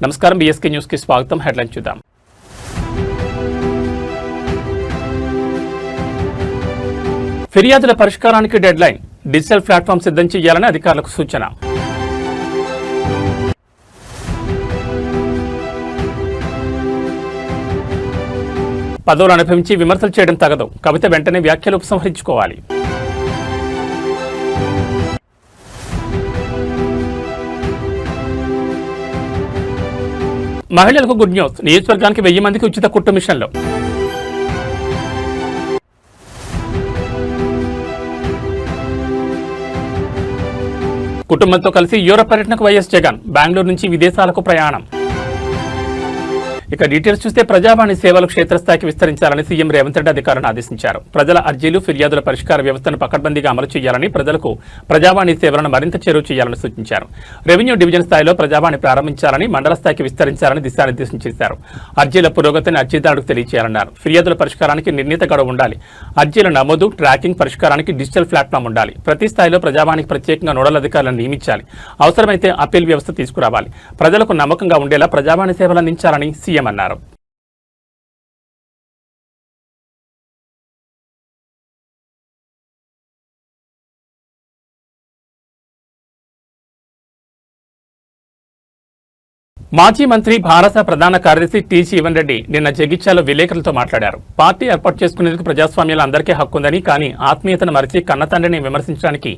నమస్కారం, BSK news కి స్వాగతం. హెడ్లైన్ చూద్దాం. ఫిర్యాదుల పరిష్కారానికి డెడ్ లైన్, డిజిటల్ ప్లాట్ఫామ్ సిద్ధం చేయాలని అధికారులకు సూచన. పదవులు అనుభవించి విమర్శలు చేయడం తగదు, కవిత వెంటనే వ్యాఖ్యలు ఉపసంహరించుకోవాలి. మహిళలకు గుడ్ న్యూస్, నియోజకవర్గానికి 1000 మందికి ఉచిత కుట్టు మిషన్లు. కుటుంబంతో కలిసి యూరప్ పర్యటనకు వైఎస్ జగన్, బెంగళూరు నుంచి విదేశాలకు ప్రయాణం. ఇక డీటెయిల్స్ చూస్తే ప్రజావాణి సేవలు క్షేత్రస్థాయికి విస్తరించాలని సీఎం రేవంత్ రెడ్డి అధికారులను ఆదేశించారు. ప్రజల అర్జీలు, ఫిర్యాదుల పరిష్కార వ్యవస్థను పకడ్బందీగా అమలు చేయాలని, ప్రజలకు ప్రజావాణి సేవలను మరింత చేరువ చేయాలని సూచించారు. రెవెన్యూ డివిజన్ స్థాయిలో ప్రజావాణి ప్రారంభించాలని, మండల స్థాయికి విస్తరించాలని దిశానిర్దేశం చేశారు. అర్జీల పురోగతిని అర్జీదారులకు తెలియజేయాలన్నారు. ఫిర్యాదుల పరిష్కారానికి నిర్ణీత గడువు ఉండాలి. అర్జీల నమోదు, ట్రాకింగ్, పరిష్కారానికి డిజిటల్ ప్లాట్ఫామ్ ఉండాలి. ప్రతి స్థాయిలో ప్రజావాణికి ప్రత్యేకంగా నోడల్ అధికారులను నియమించాలి. అవసరమైతే అప్పీల్ వ్యవస్థ తీసుకురావాలి. ప్రజలకు నమ్మకంగా ఉండేలా ప్రజావాణి సేవలు అందించాలని సీఎం అన్నారు. మాజీ మంత్రి భారత ప్రధాన కార్యదర్శి టి. జీవన్ రెడ్డి నిన్న జగిత్యాలలో విలేకరులతో మాట్లాడారు. పార్టీ ఏర్పాటు చేసుకునేందుకు ప్రజాస్వామ్యంలో అందరికీ హక్కు ఉందని, కానీ ఆత్మీయతను మరిచి కన్నతండ్రిని విమర్శించడానికి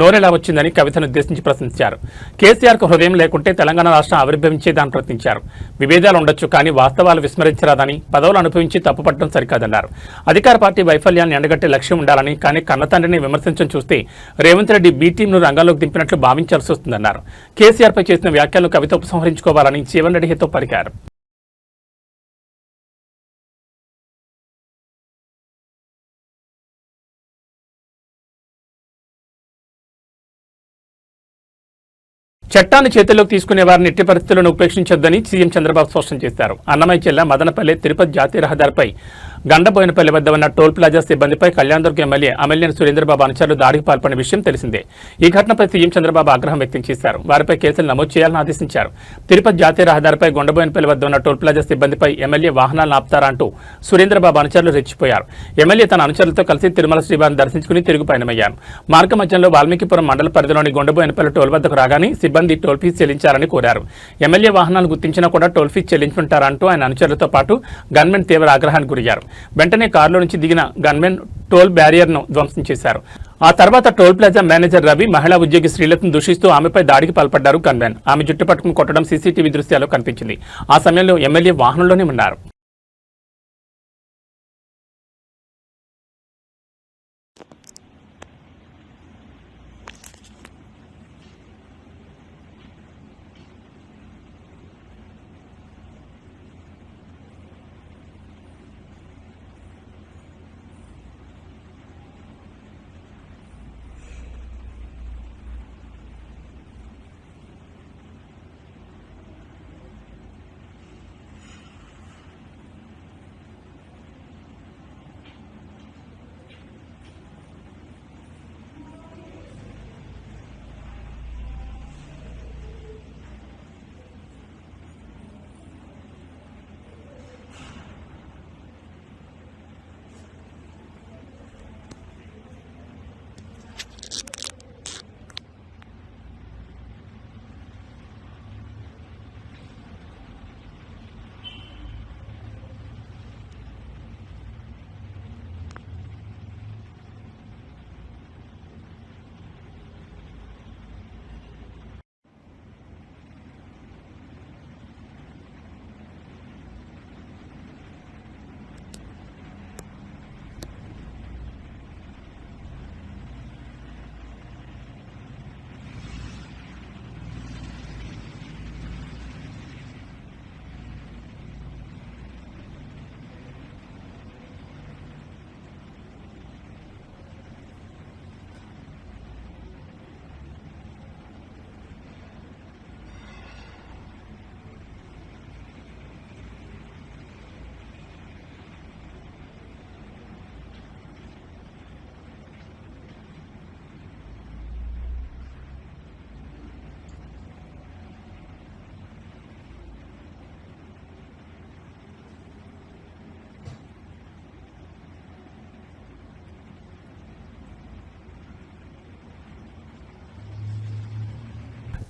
నోరెలా వచ్చిందని కవితను ఉద్దేశించి ప్రశ్నించారు. కేసీఆర్కు హృదయం లేకుంటే తెలంగాణ రాష్ట్రం ఆవిర్భవించేదాన్ని ప్రశ్నించారు. విభేదాలు ఉండొచ్చు, కానీ వాస్తవాలు విస్మరించరాదని, పదవులు అనుభవించి తప్పుపట్టడం సరికాదన్నారు. అధికార పార్టీ వైఫల్యాన్ని ఎండగట్టే లక్ష్యం ఉండాలని, కానీ కన్నతండ్రిని విమర్శించడం చూస్తే రేవంత్ రెడ్డి బీ టీంను రంగంలోకి దింపినట్లు భావించాల్సి వస్తుందన్నారు. కేసీఆర్పై చేసిన వ్యాఖ్యలను కవిత ఉపసంహరించుకోవాలని జీవన్ రెడ్డి హితో పలికారు. చట్టాన్ని చేతుల్లోకి తీసుకునే వారిని ఎట్టి పరిస్థితులను ఉపేక్షించొద్దని సీఎం చంద్రబాబు స్పష్టం చేశారు. అన్నమయ్య జిల్లా మదనపల్లె తిరుపతి జాతీయ రహదారిపై గండబోయినపల్లి వద్ద ఉన్న టోల్ ప్లాజా సిబ్బందిపై కళ్యాణదుర్గ ఎమ్మెల్యే అమెల్యేని సురేంద్రబాబు అనుచరులు దాడికి పాల్పడిన విషయం తెలిసిందే. ఈ ఘటనపై సీఎం చంద్రబాబు ఆగ్రహం వ్యక్తం చేశారు. వారిపై కేసులు నమోదు చేయాలని ఆదేశించారు. తిరుపతి జాతీయ రహదారిపై గొండబోయినపల్లి వద్ద ఉన్న టోల్ ప్లాజా సిబ్బందిపై ఎమ్మెల్యే వాహనాలను ఆపుతారా అంటూ సురేంద్రబాబు అనుచరులు రెచ్చిపోయారు. ఎమ్మెల్యే తన అనుచరులతో కలిసి తిరుమల శ్రీవారిని దర్శించుకుని తిరుగు పయనమయ్యారు. మార్గ మధ్యంలో వాల్మీకిపురం మండల పరిధిలోని గొండబోయినపల్లి టోల్ వద్దకు రాగానే సిబ్బంది టోల్ ఫీజు చెల్లించాలని కోరారు. ఎమ్మెల్యే వాహనాలను గుర్తించినా కూడా టోల్ ఫీజు చెల్లించుంటారంటూ ఆయన అనుచరులతో పాటు గన్మెన్ తీవ్ర ఆగ్రహానికి గురయ్యారు. వెంటనే కారులో నుంచి దిగిన గన్మెన్ టోల్ బ్యారియర్ను ధ్వంసం చేశారు. ఆ తర్వాత టోల్ ప్లాజా మేనేజర్ రవి, మహిళా ఉద్యోగి శ్రీలతను దూషిస్తూ ఆమెపై దాడికి పాల్పడ్డారు గన్మెన్. ఆమె జుట్టు పట్టుకుని కొట్టడం సీసీటీవీ దృశ్యాల్లో కనిపించింది. ఆ సమయంలో ఎమ్మెల్యే వాహనంలోనే ఉన్నారు.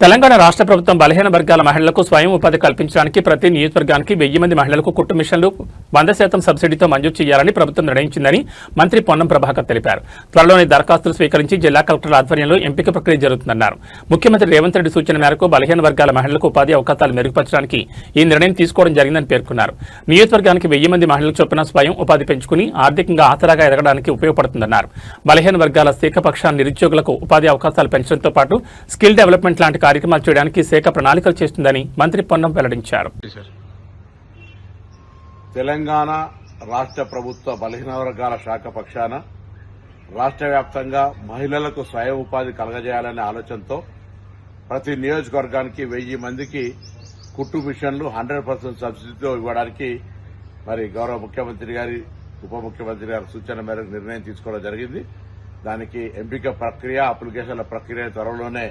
తెలంగాణ రాష్ట్ర ప్రభుత్వం బలహీన వర్గాల మహిళలకు స్వయం ఉపాధి కల్పించడానికి ప్రతి నియోజకవర్గానికి 1000 మంది మహిళలకు కుట్టు మిషన్లు 100% సబ్సిడీతో మంజూరు చేయాలని ప్రభుత్వం నిర్ణయించిందని మంత్రి పొన్నం ప్రభాకర్ తెలిపారు. త్వరలోనే దరఖాస్తులు స్వీకరించి జిల్లా కలెక్టర్ల ఆధ్వర్యంలో ఎంపిక ప్రక్రియ జరుగుతుందన్నారు. ముఖ్యమంత్రి రేవంత్ రెడ్డి సూచన మేరకు బలహీన వర్గాల మహిళలకు ఉపాధి అవకాశాలు మెరుగుపరచడానికి ఈ నిర్ణయం తీసుకోవడం జరిగిందని పేర్కొన్నారు. నియోజకవర్గానికి 1000 మంది మహిళలకు చొప్పున స్వయం ఉపాధి పెంచుకుని ఆర్థికంగా ఆసరాగా ఎదగడానికి ఉపయోగపడుతుందన్నారు. బలహీన వర్గాల శాఖ పక్షాన నిరుద్యోగులకు ఉపాధి అవకాశాలు పెంచడంతో పాటు స్కిల్ డెవలప్మెంట్ లాంటి కార్యక్రమాలు చేయడానికి శాఖ ప్రణాళికలు చేస్తుందని మంత్రి పొన్నం వెల్లడించారు. తెలంగాణ రాష్ట్ర ప్రభుత్వ బలహీన వర్గాల శాఖ పక్షాన రాష్ట్ర వ్యాప్తంగా మహిళలకు స్వయం ఉపాధి కలగజేయాలనే ఆలోచనతో ప్రతి నియోజకవర్గానికి 1000 మందికి కుట్టు మిషన్లు 100% సబ్సిడీతో ఇవ్వడానికి మరి గౌరవ ముఖ్యమంత్రి గారి ఉప ముఖ్యమంత్రి గారి సూచన మేరకు నిర్ణయం తీసుకోవడం జరిగింది. దానికి ఎంపిక ప్రక్రియ అప్లికేషన్ల ప్రక్రియ త్వరలోనే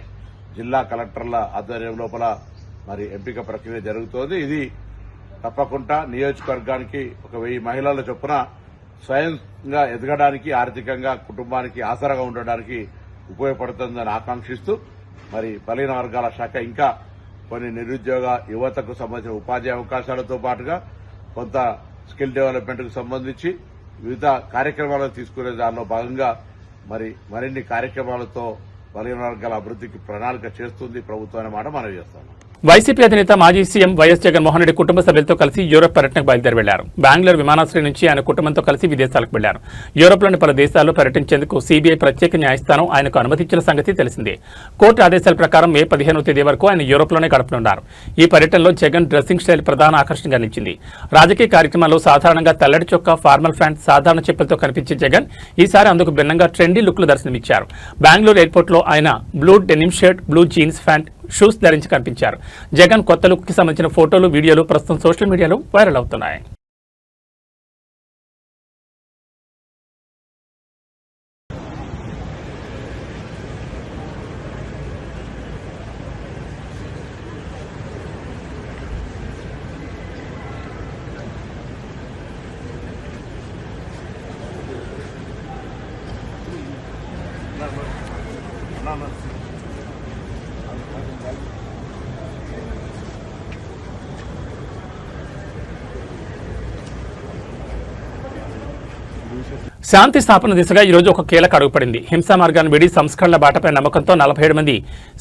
జిల్లా కలెక్టర్ల ఆధ్వర్యం లోపల మరి ఎంపిక ప్రక్రియ జరుగుతోంది. ఇది తప్పకుండా నియోజకవర్గానికి ఒక 1000 మహిళల చొప్పున స్వయంగా ఎదగడానికి ఆర్థికంగా కుటుంబానికి ఆసరాగా ఉండడానికి ఉపయోగపడుతుందని ఆకాంక్షిస్తూ మరి బలహీన వర్గాల శాఖ ఇంకా కొన్ని నిరుద్యోగ యువతకు సంబంధించిన ఉపాధి అవకాశాలతో పాటుగా కొంత స్కిల్ డెవలప్మెంట్ కు సంబంధించి వివిధ కార్యక్రమాలను తీసుకునే దానిలో భాగంగా మరిన్ని కార్యక్రమాలతో బలహీన వర్గాల అభివృద్ధికి ప్రణాళిక చేస్తుంది ప్రభుత్వం అనే మాట మనం చేస్తాము. వైసీపీ అధినేత మాజీ సీఎం వైఎస్ జగన్మోహన్ రెడ్డి కుటుంబ సభ్యులతో కలిసి యూరోప్ పర్యటనకు బయలుదేరి వెళ్లారు. బెంగళూరు విమానాశ్రయం నుంచి ఆయన కుటుంబంతో కలిసి విదేశాలకు వెళ్లారు. యూరోప్లోని పలు దేశాల్లో పర్యటించేందుకు సీబీఐ ప్రత్యేక న్యాయస్థానం ఆయనకు అనుమతించిన సంగతి తెలిసిందే. కోర్టు ఆదేశాల ప్రకారం మే 15వ తేదీ వరకు ఆయన యూరోప్లోనే గడపనున్నారు. ఈ పర్యటనలో జగన్ డ్రెస్సింగ్ స్టైల్ ప్రధాన ఆకర్షణగా నిలిచింది. రాజకీయ కార్యక్రమాల్లో సాధారణంగా తెల్లటి చొక్కా, ఫార్మల్ ప్యాంట్, సాధారణ చెప్పులతో కనిపించే జగన్ ఈసారి అందుకు భిన్నంగా ట్రెండీ లుక్లు దర్శనమిచ్చారు. బెంగళూరు ఎయిర్పోర్ట్లో ఆయన blue denim shirt, blue jeans pant, shoes ధరించి కనిపించారు. జగన్ కొత్త లుక్ కి సంబంధించిన ఫోటోలు, వీడియోలు ప్రస్తుతం సోషల్ మీడియాలో వైరల్ అవుతున్నాయి. శాంతి స్థాపన దిశగా ఈ రోజు ఒక కీలక అడుగుపడింది. హింసా మార్గాన్ని విడి సంస్కరణల బాటపై నమ్మకంతో 47 మంది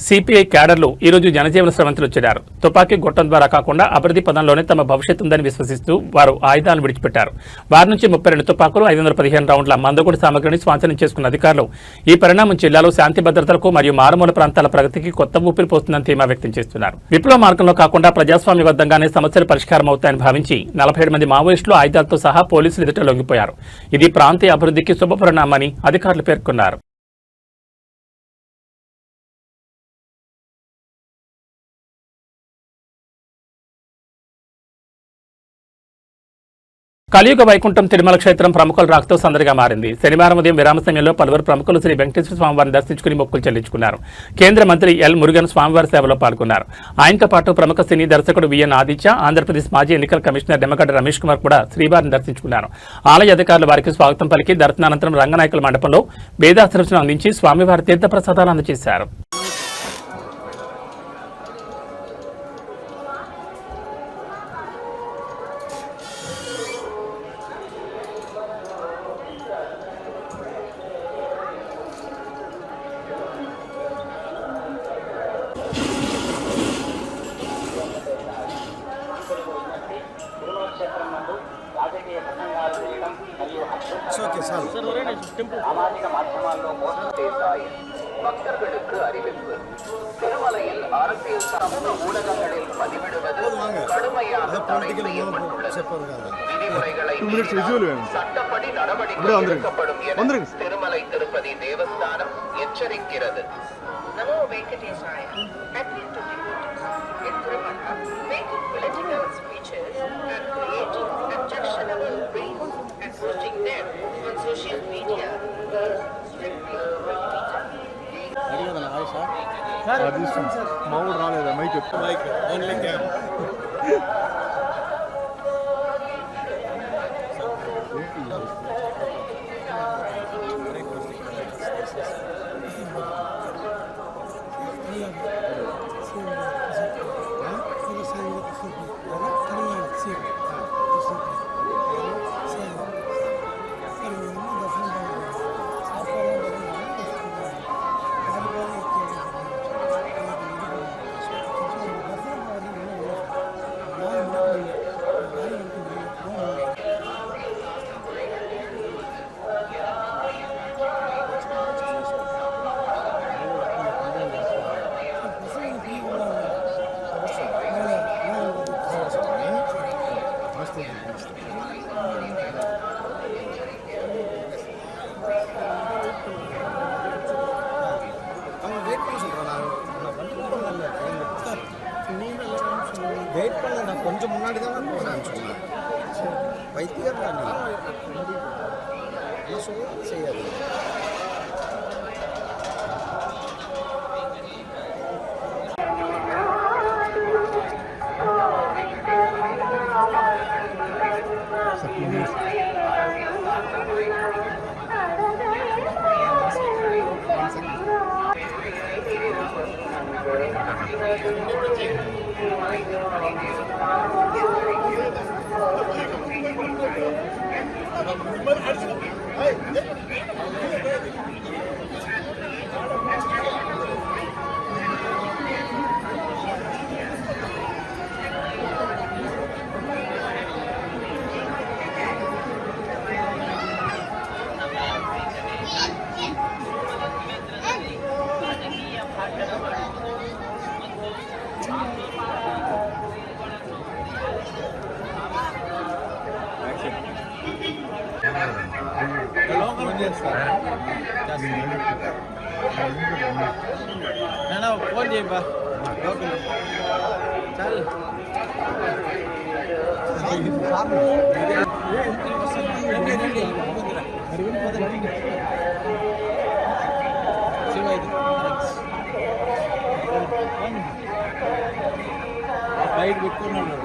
సిపిఐ క్యాడర్లు ఈ రోజు జనజీవన స్రవంతిలో చేరారు. తుపాకీ గొట్టం ద్వారా కాకుండా అభివృద్ధి పదంలోనే తమ భవిష్యత్తు ఉందని విశ్వసిస్తూ వారు ఆయుధాలను విడిచిపెట్టారు. వారి నుంచి 32 తుపాకులు, 515 రౌండ్ల మందుగుడి సామగ్రిని స్వాధీనం చేసుకున్న అధికారులు ఈ పరిణామం జిల్లాలో శాంతి భద్రతలకు మరియు మారుమూల ప్రాంతాల ప్రగతికి కొత్త ఊపిరి పోస్తుందని ధీమా వ్యక్తం చేస్తున్నారు. విప్లవ మార్గంలో కాకుండా ప్రజాస్వామ్యబద్ధంగానే సమస్యలు పరిష్కారం అవుతాయని భావించి 47 మంది మావోయిస్టులు ఆయుధాలతో సహా పోలీసులు ఎదుట లొంగిపోయారు. ఇది ప్రాంతీయ అభివృద్ధికి శుభపరిణామని అధికారులు పేర్కొన్నారు. కలియుగ వైకుంఠం తిరుమల క్షేత్రం ప్రముఖుల రాకతో సందడిగా మారింది. శనివారం ఉదయం విరామ సమయంలో పలువురు ప్రముఖులు శ్రీ వెంకటేశ్వర స్వామివారిని దర్శించుకుని మొక్కులు చెల్లించుకున్నారు. కేంద్ర మంత్రి ఎల్ మురుగన్ స్వామివారి సేవలో పాల్గొన్నారు. ఆయనతో పాటు ప్రముఖ సినీ దర్శకుడు విఎన్ ఆదిత్య, ఆంధ్రప్రదేశ్ మాజీ ఎన్నికల కమిషనర్ నిమ్మగడ్డ రమేష్ కుమార్ కూడా శ్రీవారిని దర్శించుకున్నారు. ఆలయ అధికారులు వారికి స్వాగతం పలికి దర్శనానంతరం రంగనాయకుల మండపంలో వేదాశీర్వచనం అందించి స్వామివారి తీర్థప్రసాదాలు అందజేశారు. సామాజిక మాధ్యమాల్లో మోసం చేశాయి. பக்தர்களுக்கு அறிவிப்பு. திருமலையில் அரசியல் சமூக ஊடகங்களில் பதிவிடுவது கடுமையான தடை செய்யப்பட்டுள்ளது. விதிமுறைகளை சட்டப்படி நடவடிக்கை எடுக்கப்படும் என திருமலை திருப்பதி தேவஸ்தானம் எச்சரிக்கிறது. நமோ வெங்கடேசாய. Admit to devotees in Tirumala, making political speeches and creating objectionable reels and posting them on social media is strictly prohibited. మామూలు రాలేదా మైక్ ఓన్లీ క్యామ్ కొంచెం మున్నాడిగా వైద్యం చేయాలి. ఫోన్ చేయబా చాలు. బయట పెట్టుకున్నాడు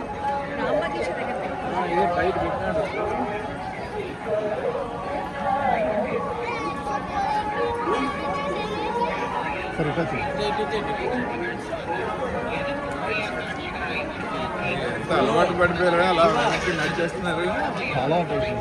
ఇదే బయట పెట్టినాడు. అలవాటు పడిపోయారు, అలా వెనక్కి నడిచేస్తున్నారు. చాలా ఉంటుంది.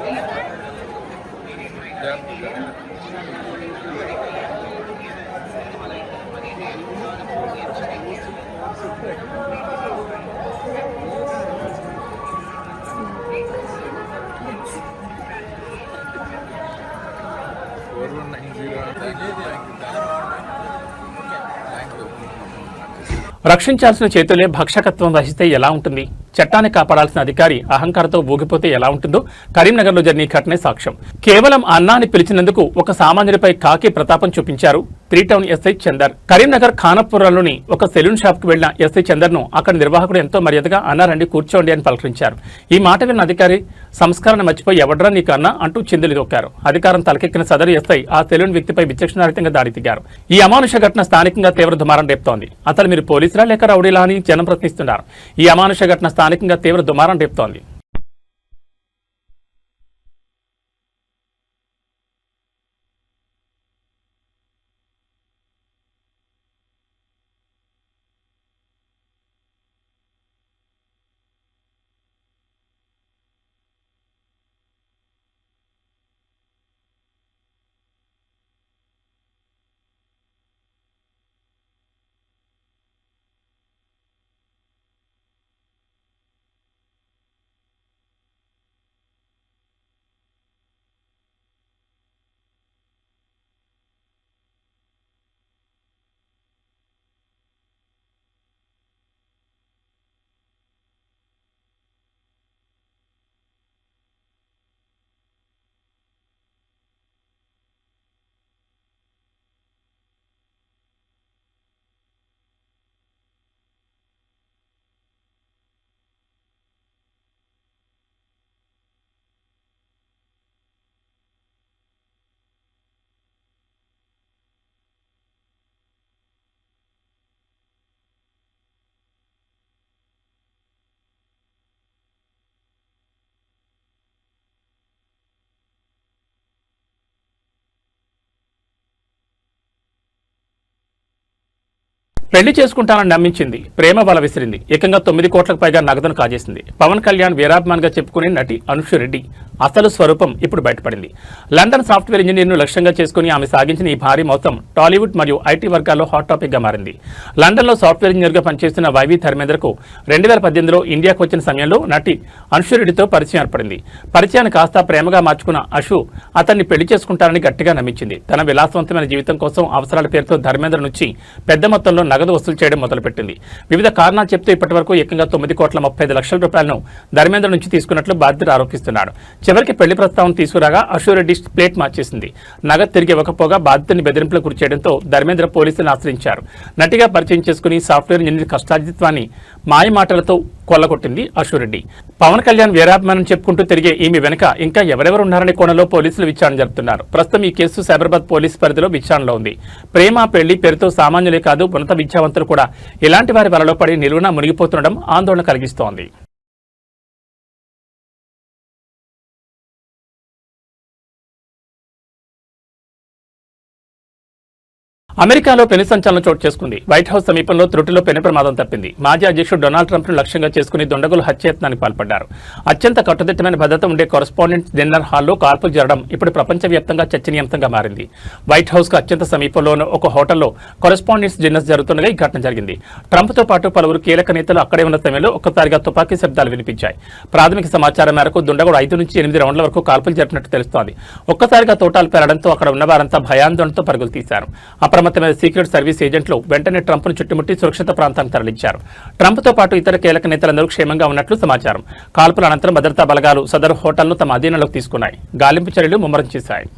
రక్షించాల్సిన చేతులే భక్షకత్వం వహిస్తే ఎలా ఉంటుంది? చట్టాన్ని కాపాడాల్సిన అధికారి అహంకారంతో ఊగిపోతే ఎలా ఉంటుందో కరీంనగర్లో జరిగిన ఘటనే సాక్ష్యం. కేవలం అన్నాన్ని పిలిచినందుకు ఒక సామాన్యుడిపై కాకి ప్రతాపం చూపించారు 3 టౌన్ ఎస్ఐ చందర్. కరీంనగర్ ఖానాపురంలోని ఒక సెలూన్ షాప్ కు వెళ్లిన ఎస్ఐ చందర్ ను అక్కడ నిర్వాహకుడు ఎంతో మర్యాదగా అన్నారండి కూర్చోండి అని పలకరించారు. ఈ మాట విన్న అధికారి సంస్కారాన్ని మర్చిపోయి ఎవడ్రా నీకు అన్నా అంటూ చిందులు దొక్కారు. అధికారం తలకెక్కిన సదరు ఎస్ఐ ఆ సెలూన్ వ్యక్తిపై విచక్షణారహితంగా దాడి దిగారు. ఈ అమానుష ఘటన స్థానికంగా తీవ్ర దుమారం రేపుతోంది. అసలు మీరు పోలీసులా లేక రౌడీలా అని జనం ప్రశ్నిస్తున్నారు. ఈ అమానుష ఘటన స్థానికంగా తీవ్ర దుమారం రేపుతోంది. పెళ్లి చేసుకుంటానని నమ్మించింది, ప్రేమ బల విసిరింది. ఏకంగా 9 కోట్లకు పైగా నగదును కాజేసింది. పవన్ కళ్యాణ్ వీరాభిమానిగా చెప్పుకునే నటి అనుషు రెడ్డి అసలు స్వరూపం ఇప్పుడు బయటపడింది. లండన్ సాఫ్ట్వేర్ ఇంజనీర్ను లక్ష్యంగా చేసుకుని ఆమె సాగించిన ఈ భారీ మోసం టాలీవుడ్ మరియు ఐటీ వర్గాల్లో హాట్ టాపిక్ గా మారింది. లండన్లో సాఫ్ట్వేర్ ఇంజనీర్గా పనిచేస్తున్న వైవి ధర్మేంద్రకు 2018లో ఇండియాకు వచ్చిన సమయంలో నటి అనుషు రెడ్డితో పరిచయం ఏర్పడింది. పరిచయాన్ని కాస్త ప్రేమగా మార్చుకున్న అషు అతన్ని పెళ్లి చేసుకుంటారని గట్టిగా నమ్మించింది. తన విలాసవంతమైన జీవితం కోసం అవసరాల పేరుతో ధర్మేంద్ర నుంచి పెద్ద మొత్తంలో నగదు వసూలు చేయడం మొదలుపెట్టింది. వివిధ కారణాలు చెప్తూ ఇప్పటివరకు ఏకంగా 9,35 లక్షల రూపాయలను ధర్మేంద్ర నుంచి తీసుకున్నట్లు బాధితుడు ఆరోపిస్తున్నాడు. చివరికి పెళ్లి ప్రస్తావన తీసుకురాగా అషూరెడ్డి ప్లేట్ మార్చేసింది. నగదు తిరిగి ఇవ్వకపోగా బాధితుడిని బెదిరింపులకు గురి చేయడంతో ధర్మేంద్ర పోలీసులను ఆశ్రయించారు. నటిగా పరిచయం చేసుకుని సాఫ్ట్వేర్ ఇంజనీర్ కష్టార్జిత్వాన్ని మాయమాటలతో కొల్లగొట్టింది అశురెడ్డి. పవన్ కళ్యాణ్ వీరాభిమానం చెప్పుకుంటూ తిరిగే ఈమె వెనుక ఇంకా ఎవరెవరు ఉన్నారనే కోణంలో పోలీసులు విచారణ జరుపుతున్నారు. ప్రస్తుతం ఈ కేసు సైబరాబాద్ పోలీసు పరిధిలో విచారణలో ఉంది. ప్రేమ పెళ్లి పేరుతో సామాన్యులే కాదు ఉన్నత విద్యావంతులు కూడా ఇలాంటి వారి వలలో పడి నిలువున మునిగిపోతుండడం ఆందోళన కలిగిస్తోంది. అమెరికాలో పెను సంచలనం చోటు చేసుకుంది. వైట్ హౌస్ సమీపంలో త్రుటిలో పెను ప్రమాదం తప్పింది. మాజీ అధ్యక్షుడు డొనాల్డ్ ట్రంప్ను లక్ష్యంగా చేసుకుని దుండగులు హత్యాయత్నానికి పాల్పడ్డారు. అత్యంత కట్టుదిట్టమైన భద్రత ఉండే కరెస్పాండెంట్స్ డిన్నర్ హాల్లో కాల్పులు జరగడం ఇప్పుడు ప్రపంచవ్యాప్తంగా చర్చనీయాంశంగా మారింది. వైట్ హౌస్ కు అత్యంత సమీపంలోని ఒక హోటల్లో కరెస్పాండెంట్స్ డిన్నర్ జరుగుతుండగా ఈ ఘటన జరిగింది. ట్రంప్తో పాటు పలువురు కీలక నేతలు అక్కడే ఉన్న సమయంలో ఒక్కసారిగా తుపాకీ శబ్దాలు వినిపించాయి. ప్రాథమిక సమాచారం మేరకు దుండగుడు 5 నుంచి 8 రౌండ్ల వరకు కాల్పులు జరిపినట్టు తెలుస్తోంది. ఒక్కసారిగా తోటాలు పేరడంతో అక్కడ ఉన్న వారంతా భయాందోళనతో పరుగులు తీశారు. అప్రమత్తమైన సీక్రెట్ సర్వీస్ ఏజెంట్లు వెంటనే ట్రంప్ను చుట్టుముట్టి సురక్షిత ప్రాంతానికి తరలించారు. ట్రంప్తో పాటు ఇతర కీలక నేతలందరూ క్షేమంగా ఉన్నట్లు సమాచారం. కాల్పుల అనంతరం భద్రతా బలగాలు సదరు హోటల్ను తమ అధీనంలోకి తీసుకున్నాయి. గాలింపు చర్యలు ముమ్మరం చేశాయి.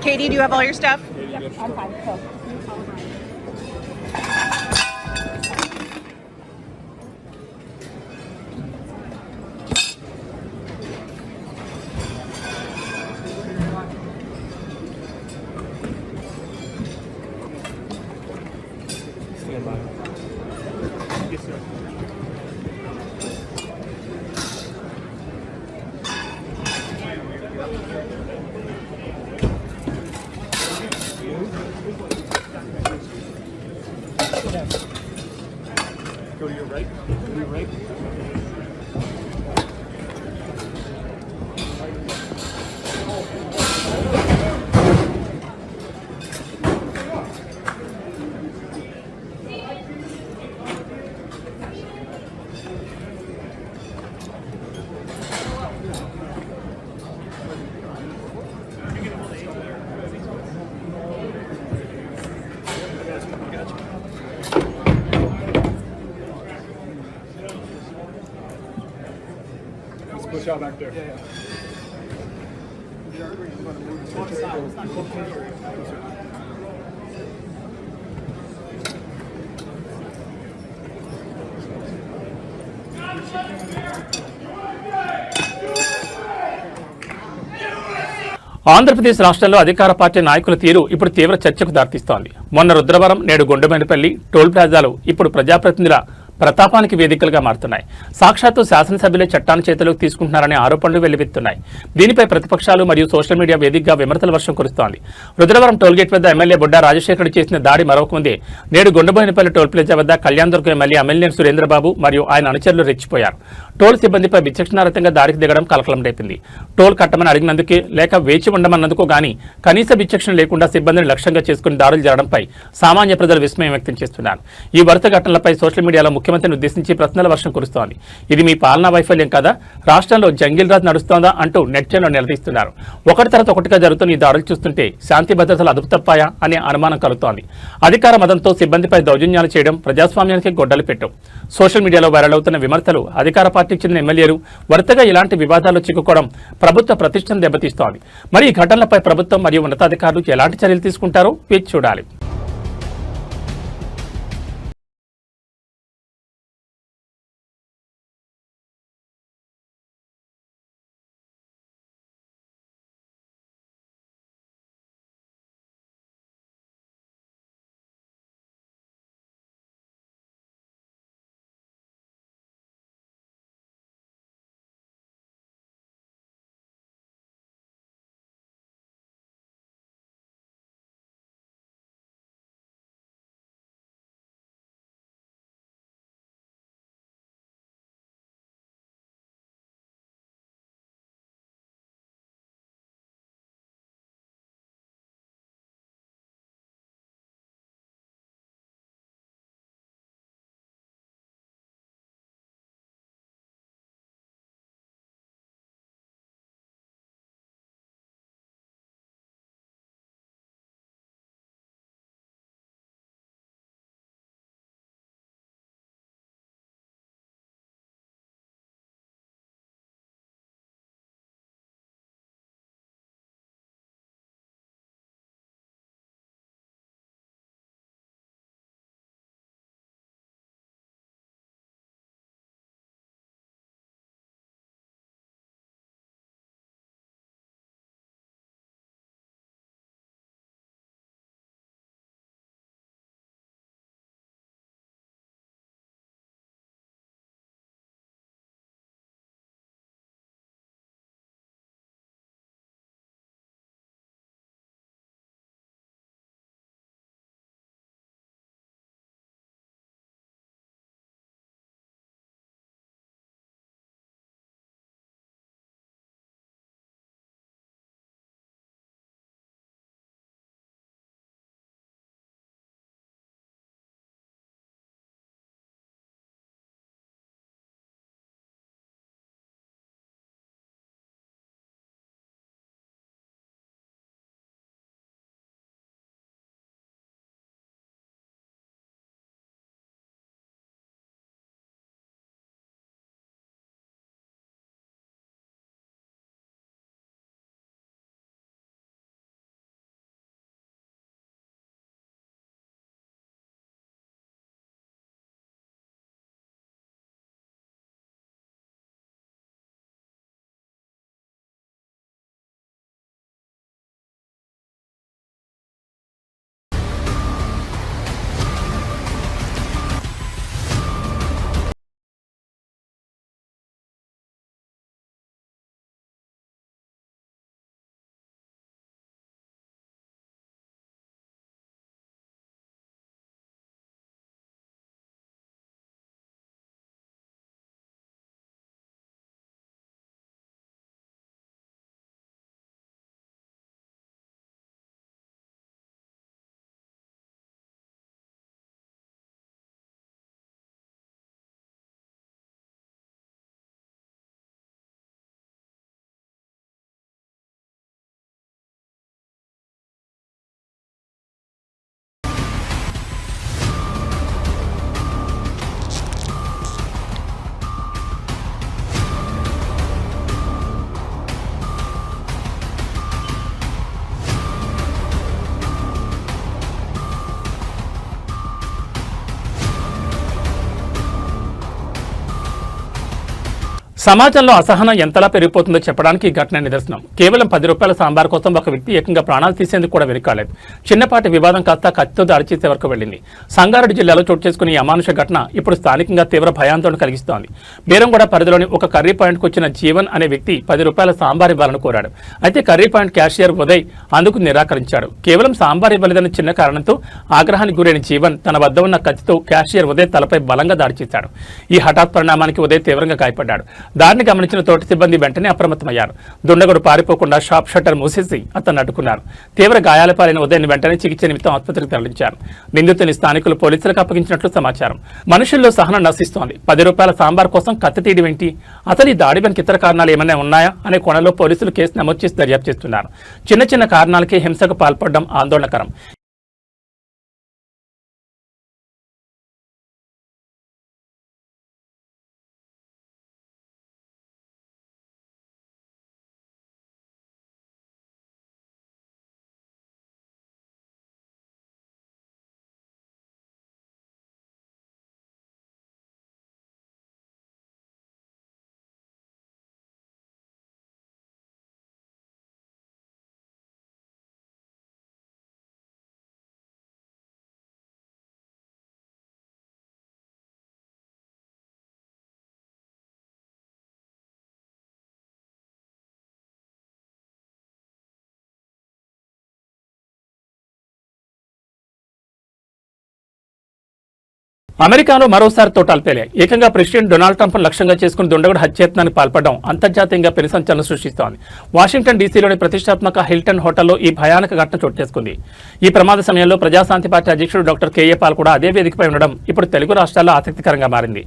Katie, do you have all your stuff? I'm fine. Cool. Go to your right. Go to your right. Push out back there. Yeah. Andhra Pradesh రాష్ట్రంలో అధికార పార్టీ నాయకుల తీరు ఇప్పుడు తీవ్ర చర్చకు దారితీస్తోంది. మొన్న రుద్రవరం, నేడు గుండెమేనపల్లి టోల్ ప్లాజాలు ఇప్పుడు ప్రజాప్రతినిధుల ప్రతాపానికి వేదికలుగా మారుతున్నాయి. సాక్షాత్తు శాసనసభ్యులే చట్టాన్ని చేతిలోకి తీసుకుంటున్నారనే ఆరోపణలు వెల్లువెత్తున్నాయి. దీనిపై ప్రతిపక్షాలు మరియు సోషల్ మీడియా వేదికగా విమర్శల వర్షం కురుస్తోంది. రుద్రవరం టోల్గేట్ వద్ద ఎమ్మెల్యే బొడ్డా రాజశేఖర్ చేసిన దాడి మరొకముందే నేడు గుండెబోయినపల్లి టోల్ ప్లాజా వద్ద కళ్యాణదుర్గం ఎమ్మెల్యే అమిలినేని సురేంద్రబాబు మరియు ఆయన అనుచరులు రెచ్చిపోయారు. టోల్ సిబ్బందిపై విచక్షణారహితంగా దాడికి దిగడం కలకలం రేపింది. టోల్ కట్టమని అడిగినందుకే లేక వేచి ఉండమన్నందుకో గానీ కనీస విచక్షణ లేకుండా సిబ్బందిని లక్ష్యంగా చేసుకుని దాడులు జరగడంపై సామాన్య ప్రజలు విస్మయం వ్యక్తం చేస్తున్నారు. ఈ వరుస ఘటనలపై సోషల్ మీడియాలో ముఖ్యమంత్రి ముఖ్యమంత్రిని ఉద్దేశించి ప్రశ్నల వర్షం కురుస్తోంది. ఇది మీ పాలనా వైఫల్యం కదా, రాష్ట్రంలో జంగిల్ రాజ్ నడుస్తోందా అంటూ నెటిజన్లు నిలదీస్తున్నారు. ఒకటి తర్వాత ఒకటిగా జరుగుతున్న ఈ దాడులు చూస్తుంటే శాంతి భద్రతలు అదుపు తప్పాయా అనే అనుమానం కలుగుతోంది. అధికార మదంతో సిబ్బందిపై దౌర్జన్యాలు చేయడం ప్రజాస్వామ్యానికి గొడ్డలి పెట్టం. సోషల్ మీడియాలో వైరల్ అవుతున్న విమర్శలు అధికార పార్టీకి చెందిన ఎమ్మెల్యేలు వరుసగా ఇలాంటి వివాదాల్లో చిక్కుకోవడం ప్రభుత్వ ప్రతిష్టను దెబ్బతీస్తోంది. మరి ఈ ఘటనలపై ప్రభుత్వం మరియు ఉన్నతాధికారులు ఎలాంటి చర్యలు తీసుకుంటారో వేచి చూడాలి. సమాజంలో అసహనం ఎంతలా పెరిగిపోతుందో చెప్పడానికి ఈ ఘటన నిదర్శనం. కేవలం 10 రూపాయల సాంబార్ కోసం ఒక వ్యక్తి ఏకంగా ప్రాణాలు తీసేందుకు కూడా వెనుకాలేదు. చిన్నపాటి వివాదం కాస్త కత్తితో దాడి చేసే వరకు వెళ్లింది. సంగారెడ్డి జిల్లాలో చోటు చేసుకున్న ఈ అమానుష ఘటన ఇప్పుడు స్థానికంగా తీవ్ర భయాందోళన కలిగిస్తోంది. బేరంగూడ పరిధిలోని ఒక కర్రీ పాయింట్కు వచ్చిన జీవన్ అనే వ్యక్తి 10 రూపాయల సాంబార్ ఇవ్వాలని కోరాడు. అయితే కర్రీ పాయింట్ క్యాషియర్ ఉదయ్ అందుకు నిరాకరించాడు. కేవలం సాంబార్ ఇవ్వలేదన్న చిన్న కారణంతో ఆగ్రహానికి గురైన జీవన్ తన వద్ద ఉన్న కత్తితో క్యాషియర్ ఉదయ్ తలపై బలంగా దాడి చేశాడు. ఈ హఠాత్ పరిణామానికి ఉదయ్ తీవ్రంగా గాయపడ్డాడు. దారిని గమనించిన తోటి సిబ్బంది వెంటనే అప్రమత్తమయ్యారు. దుండగుడు పారిపోకుండా షాప్ షట్టర్ మూసేసి అతన్ని అడ్డుకున్నారు. తీవ్ర గాయాల పాలైన ఉదయాన్ని వెంటనే చికిత్స నిమిత్తం ఆసుపత్రికి తరలించారు. నిందితుని స్థానికులు పోలీసులకు అప్పగించినట్లు సమాచారం. మనుషుల్లో సహనం నశిస్తోంది. 10 రూపాయల సాంబార్ కోసం కత్తి తీయడం ఏంటి? అతని దాడి వెనుక ఇతర కారణాలు ఏమైనా ఉన్నాయా అనే కోణంలో పోలీసులు కేసు నమోదు చేసి దర్యాప్తు చేస్తున్నారు. చిన్న చిన్న కారణాలకే హింసకు పాల్పడడం ఆందోళనకరం. అమెరికాలో మరోసారి తోటాలు పేలాయి. ఏకంగా ప్రెసిడెంట్ డొనాల్డ్ ట్రంప్ లక్ష్యంగా చేసుకుని దుండగుడు హత్యాయత్నానికి పాల్పడడం అంతర్జాతీయంగా పెను సంచలనం సృష్టిస్తోంది. వాషింగ్టన్ డీసీలోని ప్రతిష్టాత్మక హిల్టన్ హోటల్లో ఈ భయానక ఘటన చోటు చేసుకుంది. ఈ ప్రమాద సమయంలో ప్రజాశాంతి పార్టీ అధ్యక్షుడు డాక్టర్ కేఏ పాల్ కూడా అదే వేదికపై ఉండడం ఇప్పుడు తెలుగు రాష్ట్రాల్లో ఆసక్తికరంగా మారింది.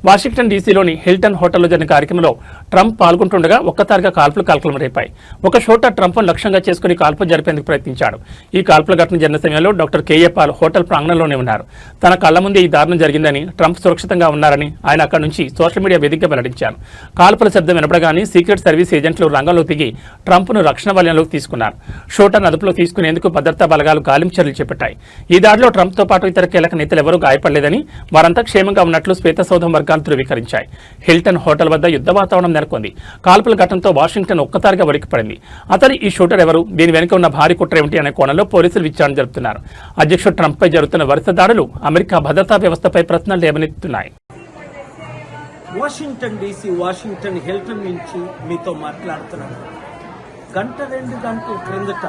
వాషింగ్టన్ డీసీలోని హిల్టన్ హోటల్లో జరిగిన కార్యక్రమంలో ట్రంప్ పాల్గొంటుండగా ఒక్కసారిగా కాల్పులు కలకలం రేపాయి. ఒక చోట ట్రంప్ను లక్ష్యంగా చేసుకుని కాల్పులు జరిపేందుకు ప్రయత్నించాడు. ఈ కాల్పుల ఘటన జరిగిన సమయంలో డాక్టర్ కేఏ పాల్ హోటల్ ప్రాంగణంలోనే ఉన్నారు. తన కళ్ల ముందే ఈ దారుణం జరిగిందని, ట్రంప్ సురక్షితంగా ఉన్నారని ఆయన అక్కడి నుంచి సోషల్ మీడియా వేదికగా వెల్లడించారు. కాల్పుల శబ్దం వినపడగానే సీక్రెట్ సర్వీస్ ఏజెంట్లు రంగంలోకి దిగి ట్రంప్ను రక్షణ వలయంలోకి తీసుకున్నారు. షూటర్ను అదుపులో తీసుకునేందుకు భద్రతా బలగాలు గాలింపు చర్యలు చేపట్టాయి. ఈ దాడిలో ట్రంప్తో పాటు ఇతర కీలక నేతలు ఎవరూ గాయపడలేదని, వారంతా క్షేమంగా ఉన్నట్లు శ్వేతసౌధం వర్గాలు ధృవీకరించాయి. హిల్టన్ హోటల్ వద్ద యుద్ధ వాతావరణం నెలకొంది. కాల్పుల ఘటనతో వాషింగ్టన్ ఒక్కసారిగా వణికిపడింది. అతని ఈ షూటర్ ఎవరు, దీని వెనుక ఉన్న భారీ కుట్ర ఏమిటి అనే కోణంలో పోలీసులు విచారణ జరుపుతున్నారు. అధ్యక్షుడు ట్రంప్పై జరుగుతున్న వరుస దాడులు అమెరికా భద్రతా వ్యవస్థపై ప్రశ్నలు లేవనెత్తుతున్నాయి. వాషింగ్టన్ డీసీ వాషింగ్టన్ హిల్టన్ నుంచి మీతో మాట్లాడుతున్నాను. 1-2 గంటల క్రిందట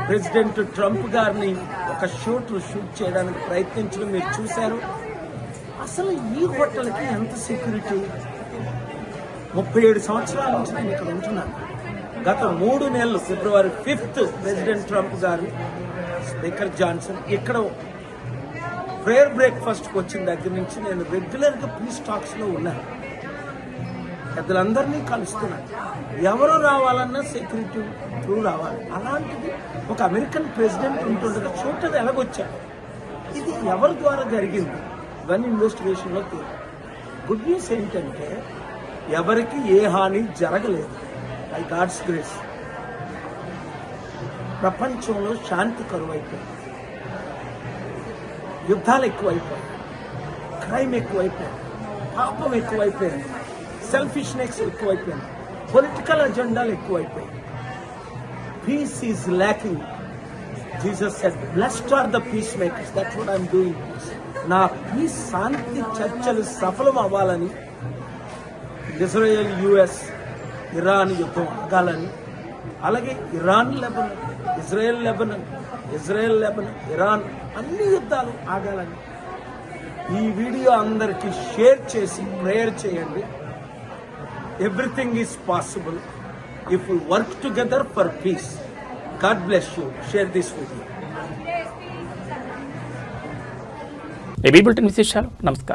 ప్రెసిడెంట్ ట్రంప్ గారిని ఒక షూట్ చేయడానికి ప్రయత్నించడం మీరు చూశారు. అసలు ఈ హోటల్కి ఎంత సెక్యూరిటీ? 37 సంవత్సరాల నుంచి నేను ఇక్కడ ఉంటున్నాను. గత 3 నెలలు ఫిబ్రవరి 5th ప్రెసిడెంట్ ట్రంప్ గారు, స్పీకర్ జాన్సన్ ఇక్కడ ప్రేయర్ బ్రేక్ఫాస్ట్కి వచ్చిన దగ్గర నుంచి నేను రెగ్యులర్గా పీస్ టాక్స్లో ఉన్నాను. పెద్దలందరినీ కలుస్తున్నాను. ఎవరు రావాలన్నా సెక్యూరిటీ త్రూ రావాలి. అలాంటిది ఒక అమెరికన్ ప్రెసిడెంట్ ఉంటుండగా చూడటం ఎలాగొచ్చాడు? ఇది ఎవరి ద్వారా జరిగింది? ఇవన్నీ ఇన్వెస్టిగేషన్లో తేలి. గుడ్ న్యూస్ ఏంటంటే ఎవరికి ఏ హాని జరగలేదు. బై గాడ్స్ గ్రేస్ ప్రపంచంలో శాంతి కరువైపోయింది. యుద్ధాలు ఎక్కువైపోయాయి, క్రైమ్ ఎక్కువైపోయింది, పాపం ఎక్కువైపోయింది, సెల్ఫిష్నెస్ ఎక్కువైపోయింది, పొలిటికల్ అజెండాలు ఎక్కువైపోయాయి. Peace is lacking. Jesus said, blessed are the peacemakers. That's what I'm doing. నా పీస్ శాంతి చర్చలు సఫలం అవ్వాలని, ఇజ్రాయెల్ యుఎస్ ఇరాన్ యుద్ధం ఆగాలని, అలాగే Iran Lebanon, Israel Lebanon, Israel Lebanon, Iran అన్ని యుద్ధాలు ఆగాలని ఈ వీడియో అందరికీ షేర్ చేసి ప్రేయర్ చేయండి. Everything is possible if we work together for peace. God bless you. Share this video. AB bulletin విశేషాలు. నమస్కారం.